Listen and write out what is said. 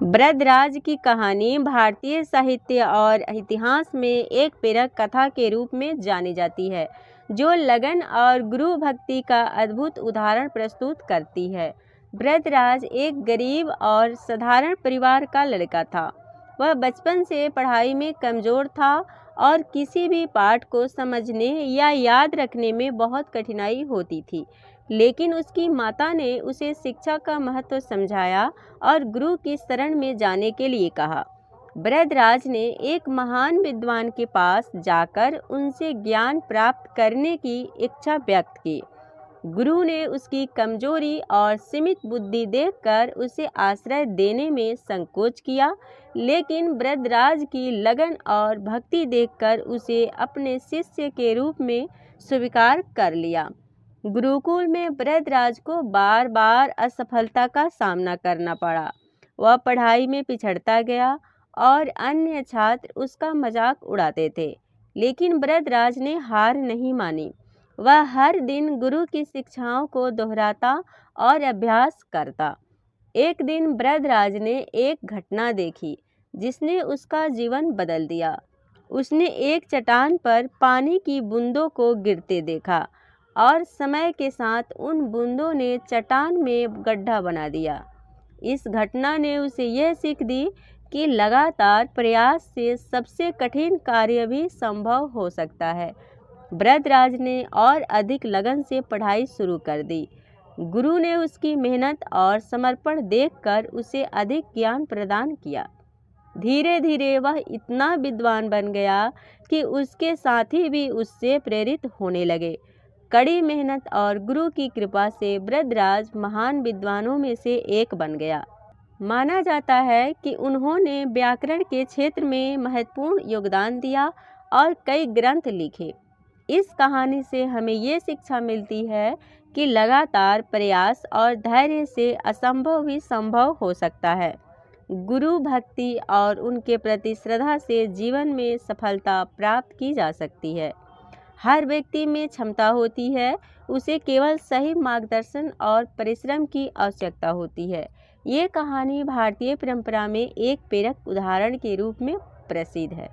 ब्रजराज की कहानी भारतीय साहित्य और इतिहास में एक प्रेरक कथा के रूप में जानी जाती है, जो लगन और गुरु भक्ति का अद्भुत उदाहरण प्रस्तुत करती है। ब्रजराज एक गरीब और साधारण परिवार का लड़का था। वह बचपन से पढ़ाई में कमज़ोर था और किसी भी पाठ को समझने या याद रखने में बहुत कठिनाई होती थी। लेकिन उसकी माता ने उसे शिक्षा का महत्व समझाया और गुरु की शरण में जाने के लिए कहा। ब्रजराज ने एक महान विद्वान के पास जाकर उनसे ज्ञान प्राप्त करने की इच्छा व्यक्त की। गुरु ने उसकी कमजोरी और सीमित बुद्धि देखकर उसे आश्रय देने में संकोच किया, लेकिन ब्रजराज की लगन और भक्ति देखकर उसे अपने शिष्य के रूप में स्वीकार कर लिया। गुरुकुल में ब्रजराज को बार बार असफलता का सामना करना पड़ा। वह पढ़ाई में पिछड़ता गया और अन्य छात्र उसका मजाक उड़ाते थे, लेकिन ब्रजराज ने हार नहीं मानी। वह हर दिन गुरु की शिक्षाओं को दोहराता और अभ्यास करता। एक दिन ब्रजराज ने एक घटना देखी जिसने उसका जीवन बदल दिया। उसने एक चट्टान पर पानी की बूंदों को गिरते देखा और समय के साथ उन बूंदों ने चट्टान में गड्ढा बना दिया। इस घटना ने उसे यह सीख दी कि लगातार प्रयास से सबसे कठिन कार्य भी संभव हो सकता है। ब्रजराज ने और अधिक लगन से पढ़ाई शुरू कर दी। गुरु ने उसकी मेहनत और समर्पण देखकर उसे अधिक ज्ञान प्रदान किया। धीरे धीरे वह इतना विद्वान बन गया कि उसके साथी भी उससे प्रेरित होने लगे। कड़ी मेहनत और गुरु की कृपा से ब्रजराज महान विद्वानों में से एक बन गया। माना जाता है कि उन्होंने व्याकरण के क्षेत्र में महत्वपूर्ण योगदान दिया और कई ग्रंथ लिखे। इस कहानी से हमें ये शिक्षा मिलती है कि लगातार प्रयास और धैर्य से असंभव भी संभव हो सकता है। गुरु भक्ति और उनके प्रति श्रद्धा से जीवन में सफलता प्राप्त की जा सकती है। हर व्यक्ति में क्षमता होती है, उसे केवल सही मार्गदर्शन और परिश्रम की आवश्यकता होती है। ये कहानी भारतीय परंपरा में एक प्रेरक उदाहरण के रूप में प्रसिद्ध है।